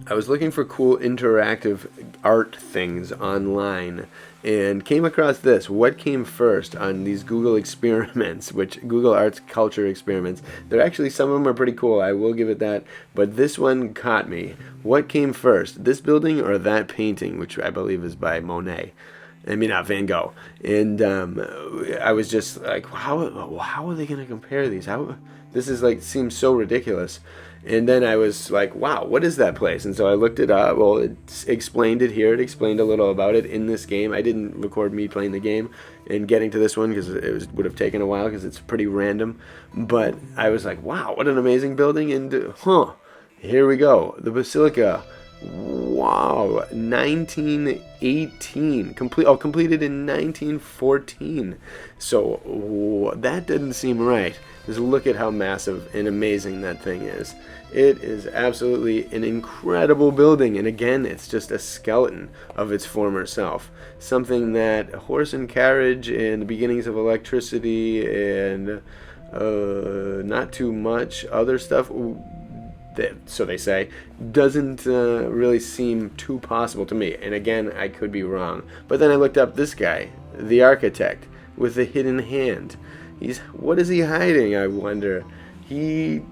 I was looking for cool interactive art things online and came across this. What came first on these Google experiments, which Google Arts Culture experiments? They're actually, some of them are pretty cool, I will give it that, but this one caught me. What came first, this building or that painting, which I believe is by Monet? I mean, not Van Gogh. And I was just like, how are they going to compare these? How this is like seems so ridiculous. And then I was like, wow, what is that place? And so I looked it up. Well, it explained it here. It explained a little about it in this game. I didn't record me playing the game and getting to this one because would have taken a while because it's pretty random. But I was like, wow, what an amazing building. And here we go. The Basilica. Wow, 1918. Completed in 1914. So that didn't seem right. Just look at how massive and amazing that thing is. It is absolutely an incredible building, and again, it's just a skeleton of its former self. Something that horse and carriage and the beginnings of electricity and not too much other stuff, so they say, doesn't really seem too possible to me. And again, I could be wrong. But then I looked up this guy, the architect, with the hidden hand. What is he hiding, I wonder? His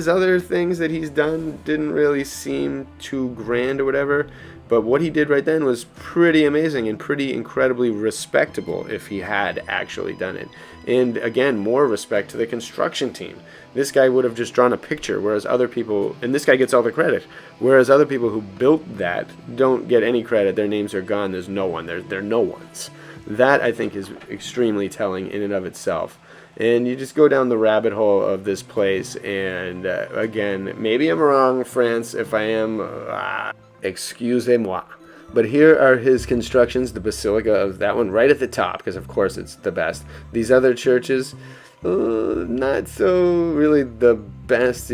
other things that he's done didn't really seem too grand or whatever, but what he did right then was pretty amazing and pretty incredibly respectable if he had actually done it. And again, more respect to the construction team. This guy would have just drawn a picture, whereas other people, and this guy gets all the credit, whereas other people who built that don't get any credit. Their names are gone. There's no one. They're no ones. That, I think, is extremely telling in and of itself. And you just go down the rabbit hole of this place, and again, maybe I'm wrong, France. If I am, excusez-moi. But here are his constructions, the Basilica of that one, right at the top, because of course it's the best. These other churches, not so really the best,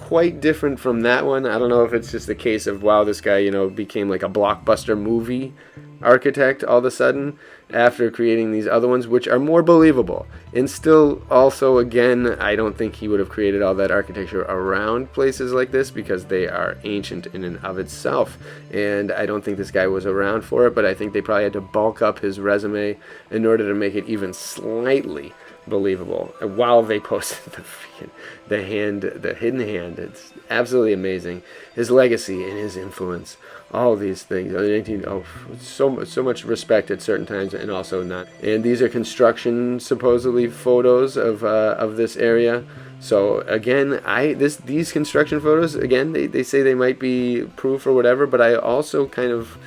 quite different from that one. I don't know if it's just a case of, wow, this guy, became like a blockbuster movie architect all of a sudden after creating these other ones, which are more believable. And still, also, again, I don't think he would have created all that architecture around places like this because they are ancient in and of itself. And I don't think this guy was around for it, but I think they probably had to bulk up his resume in order to make it even slightly believable while they posted the hidden hand. It's absolutely amazing. His legacy and his influence, all these things. So much respect at certain times and also not. And these are construction supposedly photos of this area. So again, these construction photos, again, they say they might be proof or whatever, but I also kind of,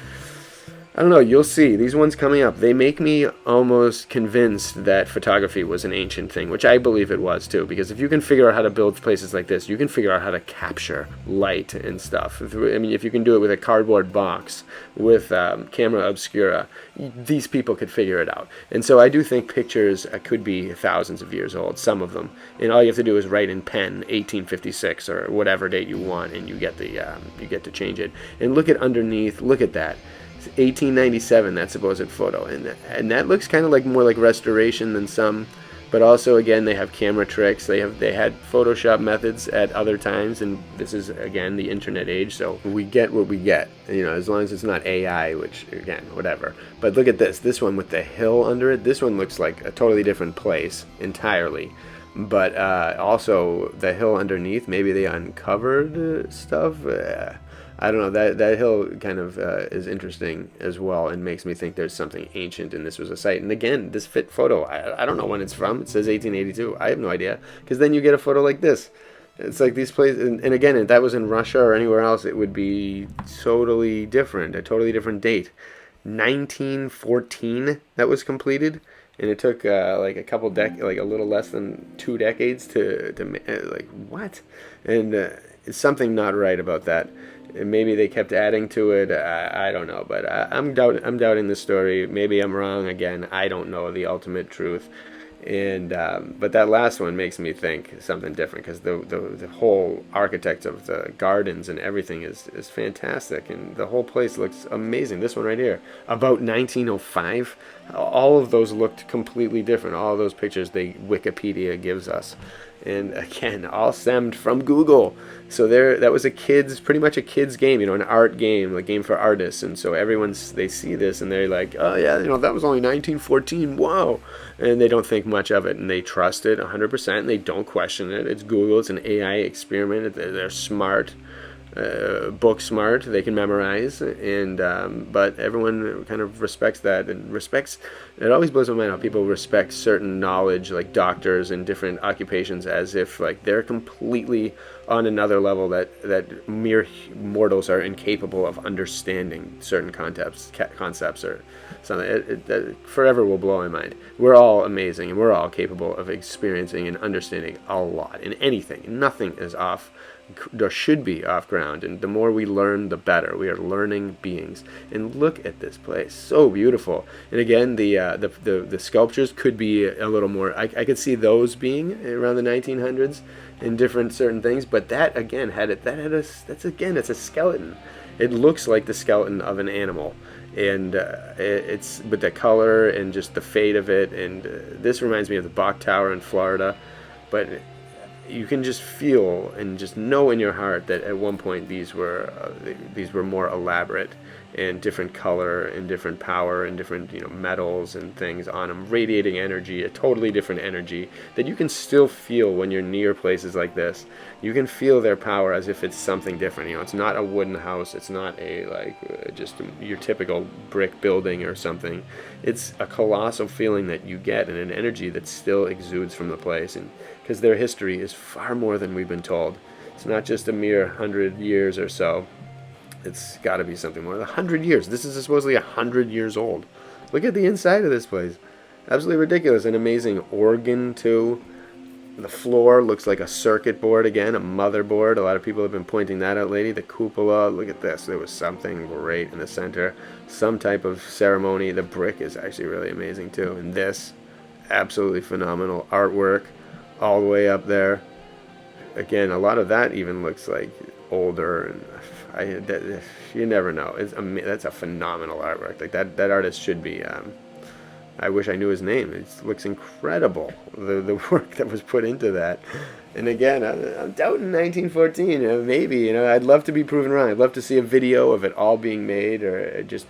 I don't know, you'll see. These ones coming up, they make me almost convinced that photography was an ancient thing, which I believe it was too, because if you can figure out how to build places like this, you can figure out how to capture light and stuff. If you can do it with a cardboard box, with camera obscura, these people could figure it out. And so I do think pictures could be thousands of years old, some of them. And all you have to do is write in pen 1856 or whatever date you want, and you get to change it. And look at underneath, look at that. 1897, that supposed photo, and that looks kind of like more like restoration than some, but also again they have camera tricks. They had Photoshop methods at other times, and this is again the internet age, so we get what we get. As long as it's not AI, which again, whatever. But look at this one with the hill under it. This one looks like a totally different place entirely. But also the hill underneath, maybe they uncovered stuff. I don't know, that hill kind of is interesting as well and makes me think there's something ancient and this was a site. And again, this fit photo, I don't know when it's from. It says 1882. I have no idea, because then you get a photo like this. It's like these places, and again, if that was in Russia or anywhere else, it would be totally different, a totally different date. 1914 that was completed, and it took like a little less than 2 decades to like what? And it's something not right about that. And maybe they kept adding to it. I don't know, but I'm doubting the story. Maybe I'm wrong again. I don't know the ultimate truth. And but that last one makes me think something different, because the whole architect of the gardens and everything is fantastic, and the whole place looks amazing. This one right here, about 1905, all of those looked completely different. All of those pictures Wikipedia gives us. And again, all stemmed from Google. So that was pretty much a kid's game, an art game, a game for artists. And so they see this and they're like, oh yeah, that was only 1914, wow. And they don't think much of it, and they trust it 100%, and they don't question it. It's Google, it's an AI experiment, they're smart. Book smart, they can memorize, and but everyone kind of respects that, and respects. It always blows my mind how people respect certain knowledge, like doctors and different occupations, as if like they're completely on another level that mere mortals are incapable of understanding certain concepts or something. It forever will blow my mind. We're all amazing, and we're all capable of experiencing and understanding a lot in anything. Nothing is off. There should be off ground, and the more we learn, the better. We are learning beings, and look at this place, so beautiful. And again, the sculptures could be a little more. I could see those being around the 1900s in different certain things, but that again it's a skeleton. It looks like the skeleton of an animal, and it's but the color and just the fade of it, and this reminds me of the Bok Tower in Florida, but you can just feel and just know in your heart that at one point these were more elaborate and different color and different power and different metals and things on them, radiating energy, a totally different energy that you can still feel when you're near places like this. You can feel their power as if it's something different. It's not a wooden house. It's not just your typical brick building or something. It's a colossal feeling that you get, and an energy that still exudes from the place, and because their history is far more than we've been told. It's not just a mere 100 years or so. It's got to be something more. 100 years. This is supposedly 100 years old. Look at the inside of this place. Absolutely ridiculous. An amazing organ, too. The floor looks like a circuit board again, a motherboard. A lot of people have been pointing that out lately. The cupola, look at this. There was something great in the center. Some type of ceremony. The brick is actually really amazing, too. And this, absolutely phenomenal artwork all the way up there. Again, a lot of that even looks like older, and you never know. That's a phenomenal artwork. Like that artist should be. I wish I knew his name. It looks incredible. The work that was put into that. And again, I'm doubting 1914. Maybe I'd love to be proven wrong. I'd love to see a video of it all being made, or just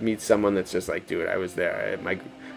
meet someone that's just like, dude, I was there.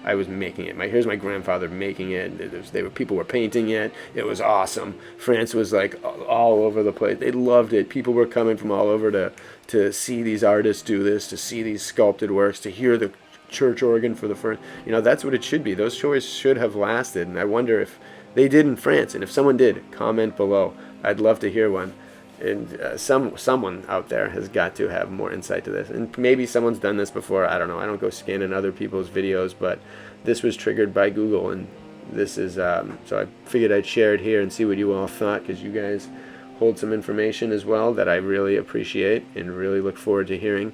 I was making it. Here's my grandfather making it. People were painting it. It was awesome. France was like all over the place. They loved it. People were coming from all over to see these artists do this, to see these sculpted works, to hear the church organ for the first. That's what it should be. Those shows should have lasted, and I wonder if they did in France. And if someone did, comment below. I'd love to hear one. And someone out there has got to have more insight to this. And maybe someone's done this before. I don't know. I don't go scanning other people's videos, but this was triggered by Google, and this is so I figured I'd share it here and see what you all thought, because you guys hold some information as well that I really appreciate and really look forward to hearing.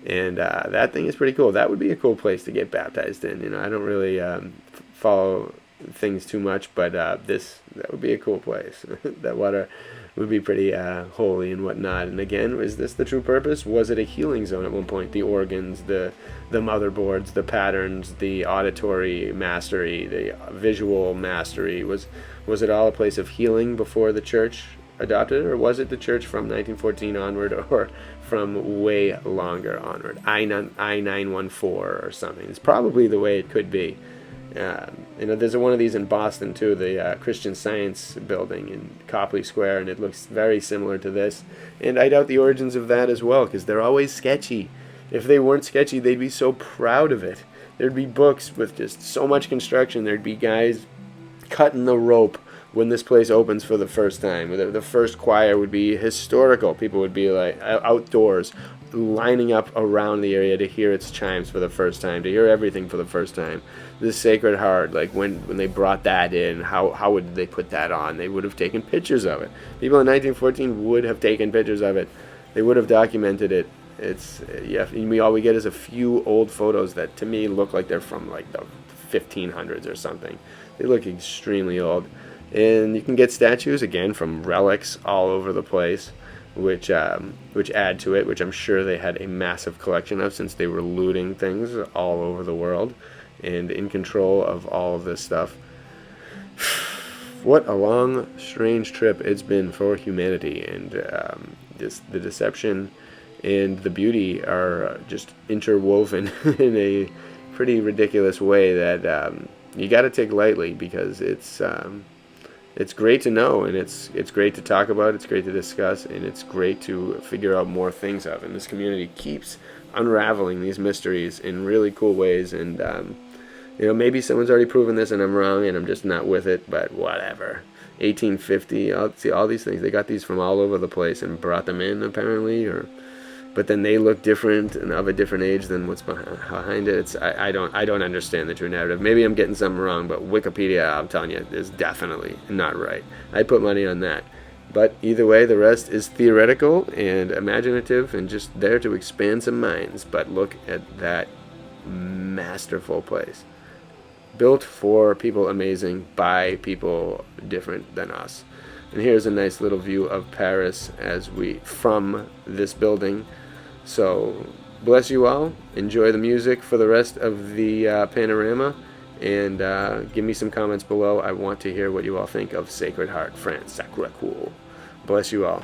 And that thing is pretty cool. That would be a cool place to get baptized in. I don't really follow things too much, but that would be a cool place. That water would be pretty holy and whatnot. And again, is this the true purpose? Was it a healing zone at one point? The organs, the motherboards, the patterns, the auditory mastery, the visual mastery. Was it all a place of healing before the church adopted it, or was it the church from 1914 onward, or from way longer onward? I-914 or something. It's probably the way it could be. There's one of these in Boston too, the Christian Science building in Copley Square, and it looks very similar to this. And I doubt the origins of that as well, because they're always sketchy. If they weren't sketchy, they'd be so proud of it. There'd be books with just so much construction. There'd be guys cutting the rope when this place opens for the first time. The first choir would be historical. People would be like outdoors, lining up around the area to hear its chimes for the first time, to hear everything for the first time. The Sacred Heart, like when they brought that in, how would they put that on? They would have taken pictures of it. People in 1914 would have taken pictures of it. They would have documented it. All we get is a few old photos that to me look like they're from like the 1500s or something. They look extremely old. And you can get statues, again, from relics all over the place, which add to it, which I'm sure they had a massive collection of, since they were looting things all over the world and in control of all of this stuff. what a long, strange trip it's been for humanity, and the deception and the beauty are just interwoven in a pretty ridiculous way that you got to take lightly, because it's great to know, and it's great to talk about, it's great to discuss, and it's great to figure out more things of. And this community keeps unraveling these mysteries in really cool ways, and maybe someone's already proven this and I'm wrong and I'm just not with it, but whatever. 1850, see all these things, they got these from all over the place and brought them in apparently, but then they look different and of a different age than what's behind it. I don't understand the true narrative. Maybe I'm getting something wrong, but Wikipedia, I'm telling you, is definitely not right. I put money on that. But either way, the rest is theoretical and imaginative and just there to expand some minds. But look at that masterful place. Built for people amazing by people different than us. And here's a nice little view of Paris from this building. So bless you all. Enjoy the music for the rest of the panorama, and give me some comments below. I want to hear what you all think of Sacred Heart, France, Sacré-Cœur. Bless you all.